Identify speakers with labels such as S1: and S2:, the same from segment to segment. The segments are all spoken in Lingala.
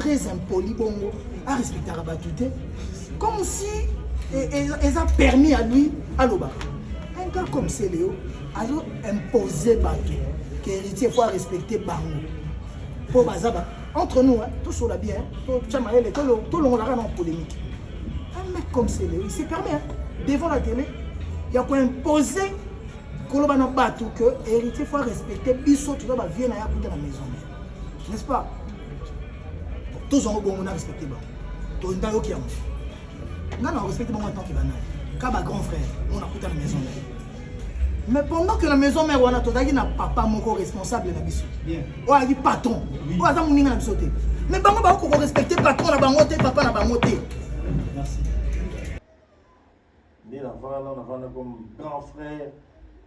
S1: très impoli bongo à respecter Rabatouté, comme si ils ont permis à lui à l'oba. Un gars comme Céléo a imposé Batou, que l'héritier faut respecter Bango. Pour Bazaba, entre nous, hein, tout sur la bien, tout le monde a en polémique. Un mec comme Céléo, il s'est permis, hein, devant la télé, il a quoi imposer que l'on Batou, que l'héritier faut respecter Bissot, tout le monde vient à la maison. N'est-ce pas? Tous ont respecté Bango. Tout le monde qui a on respecte Bango maintenant qu'il va naître. Quand ma grand frère, on a coûté à la maison mère. Mais pendant que la maison mère, on a tout n'a papa mon responsable de la mission. On a dit patron. On a dit mon sauté. Mais Bango va respecter patron la bangote, papa la bangote.
S2: Merci. Né l'enfant, on a comme grand frère,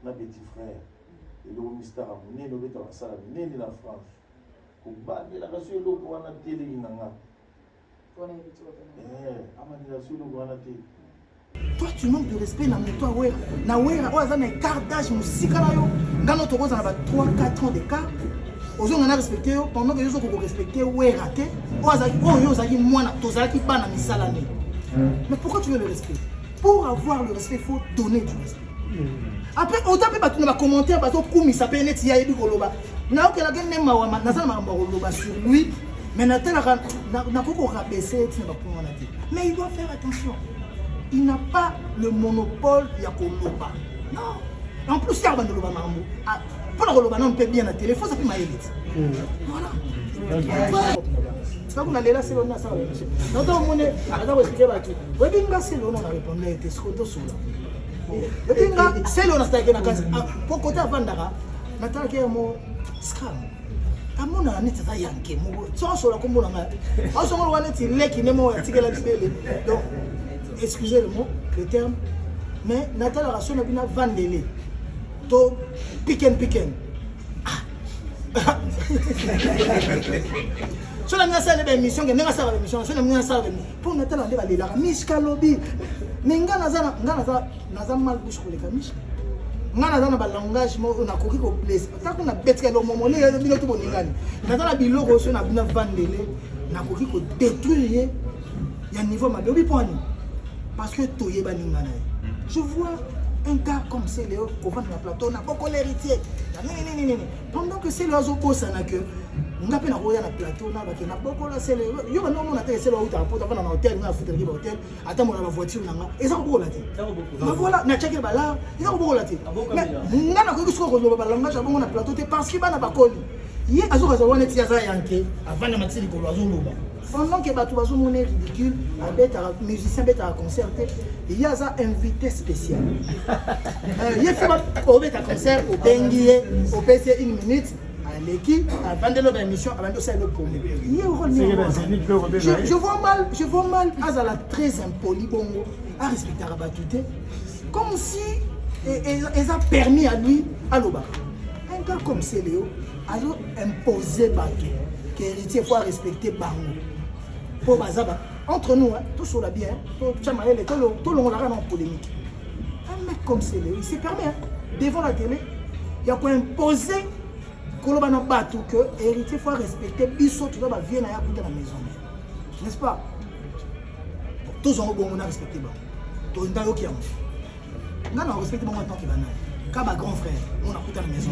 S2: un petit frère. Et le mystère a né le béton à salle, né la France. Pour battre la race, le pour en télé inanga.
S1: Toi, tu manques de respect dans mon toit. Na wera, on a un quart d'âge, musikalayo. Dans notre rose, on a 3-4 ans d'écart. Aujourd'hui, on a respecté pendant que les autres ont respecté wera. On a dit moi, qui pas na misalane. Mais pourquoi tu veux le respect? Pour avoir le respect, il faut donner du respect. Après, on t'a fait un commentaire parce que comme ça peut être il y a du koloba. Na que la gagne ma wa na ça ma koloba sur lui. Mais na koko rabaisser tu n'as pas pour dire. Mais il doit faire attention. Il n'a pas le monopole ya koloba. Non. En plus il y a un koloba mambo. Pour le koloba on peut bien la télé, faut ça fait ma élite. Voilà. Ça vous allez là c'est là ça. Non donc on est à la expliquer ba tout. Oui binga c'est là on a répondu était ce que sur là. Binga c'est là on a stake na kasi. Pour côté avandara, nataka mo scam. Amona neti za yanke mo. So so la kombo na. Aso mo wana ti leki nemo ya tikela tibele. Donc excusez le mot, le terme, mais Nathalie la ration n'a pas vandélé. To piquen. Si on a fait une émission, on a fait une émission, pour Nathalie, on a fait la miska lobby. Mais on a mal bouche pour les camiches. On a un langage, on a couru au place. Tant qu'on a bêté le moment, on a bien tout bon. Nathalie a bilo reçu, on a bien vandélé, on a couru au détruire. Il y a un niveau ma bébé point. Parce que tout est banni. Je vois un gars comme Céléo au vent de la plateau, on n'a pas l'héritier. Pendant que Céléo a posé un accueil, on a pu envoyer la plateau, on a beaucoup la Céléo. Il y a un homme qui a été Céléo, on a un hôtel, on a foutu le hôtel, attends, on a la voiture, et ça a beaucoup la tête. Mais voilà, on a checké le balard, ils ont beaucoup la tête. Mais on a cru que ce qu'on a langage avant on a plateau, parce qu'il n'y a pas de colis. Il y a un jour, on a été à Yanké, avant de mettre les coloirs. Pendant que Batou Bazou est ridicule, un musicien est à concerter, il y a un invité spécial. Il y a un concert au Benguié, au PC 1 minute, à l'équipe, avant de notre émission, avant de faire le premier. Je vois mal, Azala très impoli, bongo, à respecter Rabatouté, comme si ils ont permis à lui à l'oba. Un gars comme Céléo a imposé Batou, que l'héritier faut respecter Bango. Pour Bazaba, entre nous, hein, tout sur la bien, tout le monde a en polémique. Un mec comme Céléo, il s'est permis, hein, devant la télé, il a quoi imposer que l'on a battu, que l'héritier faut respecter Bissot, tout le monde vient à la maison. N'est-ce pas? Tous ont respecté Bango. Tout le monde qui a on respecte Bango maintenant qu'il va naître. Quand ma grand frère, on a coûté à la maison.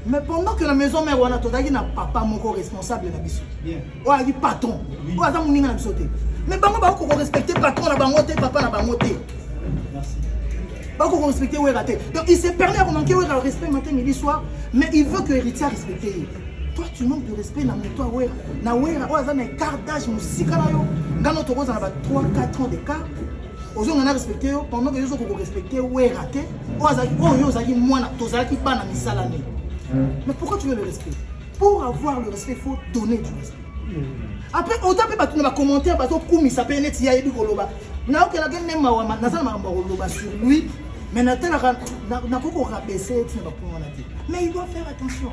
S1: Mais pendant que la maison mère, on a tout n'a papa mon responsable de la mission. On a dit patron. On a dit mon sauté. Mais Bango va respecter patron la bangote, papa la bangote. Merci. Bango respecter où est raté. Donc il s'est permis de manquer le respect matin, midi, soir, mais il veut que l'héritier respecte. Toi, tu manques de respect dans mon toit. On a un quart d'âge, musikalayo. Dans notre rose, on a 3-4 ans d'écart. Aujourd'hui, on a respecté pendant que les autres ont respecté où est raté. On a dit moi, qui pas dans misalane. Mais pourquoi tu veux le respect? Pour avoir le respect, il faut donner du respect. Après, on t'a fait un commentaire parce que comme ça peut être il y a du koloba. Na que la gagne ma wa na ça ma koloba sur lui, mais na tela na koko rabaisser tu n'as pas pour dire. Mais il doit faire attention.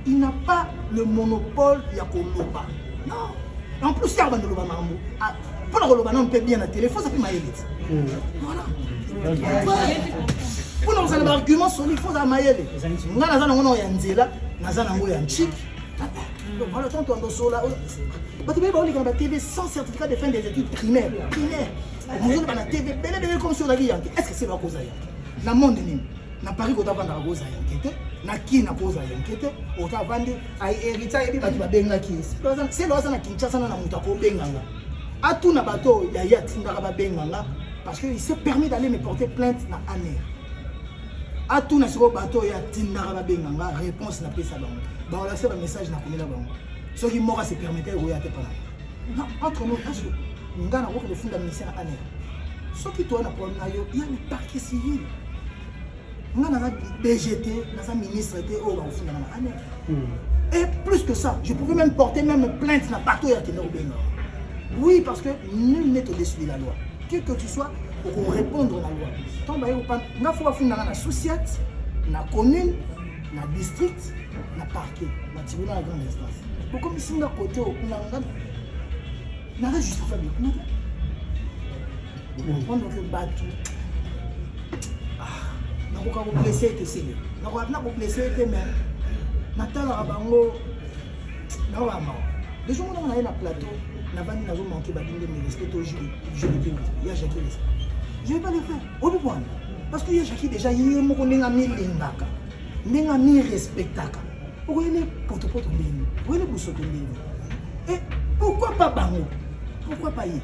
S1: Il n'a pas le monopole ya koloba. Non. En plus il y a un koloba mambo. Pour le koloba on peut bien la télé, faut ça fait ma élite. Voilà. Pour nous avoir un argument solide, il faut ça mailler. Nous avons un yanzela, nous avons un chic. Donc voilà, tant qu'on doit là, tu peux pas aller TV sans certificat de fin des études primaires. Vous avez la TV, comme sur la vie. Est-ce que c'est la cause à dans le monde, na Paris, on a vendu la cause à enquêter, na qui na cause à enquêter, on a vendu à hériter et puis benga qui. C'est là na Kinshasa na mutako benga. À tout na bateau, il y a tindara benga parce qu'il s'est permis d'aller me porter plainte na année. À tout na sur bateau, il y a tindara benga réponse na pesa bango. Bah on a fait un message na komela bango. Ceux qui m'aura se permettait ou y a pas là. Non, entre nous, parce que nous avons le fond de la ministère à année. Ceux qui tournent pour le il y a le parquet civil. Nous avons le BGT, nous avons le ministre de l'année. Et plus que ça, je pouvais même porter même plainte dans le bateau et à oui, parce que nul n'est au-dessus de la loi. Quel que tu sois, pour répondre à la loi. Tant que nous avons fait la société, la commune, la district, la parquet, la tribunal à grande instance. Comme ici, nous avons côté, nous avons justifié. Nous avons fait battre. Nous avons blessé et scellé. Nous avons blessé et mais nous avons bango. Nous avons des jours où on a un plateau, nous avons manqué de respect au jury. Je ne vais pas le faire. Au point. Parce que Jackie déjà, il y a un lingaka. Il y a un respectaka. Vous voyez, potopoto mbini. Vous voyez, boussoto mbini. Et pourquoi pas bango? Pourquoi pas y?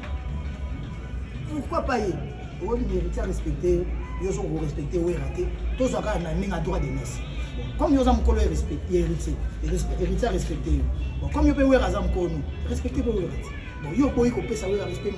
S1: Pourquoi pas y? Vous voyez, les héritiers respectés, ils sont respectés ou ratés. Tous ceux qui ont un droit de naissance. Comme ils ont un colère respecté, héritiers respectés. Comme ils peuvent avoir un colère respecté, bon, ils peuvent avoir un respect.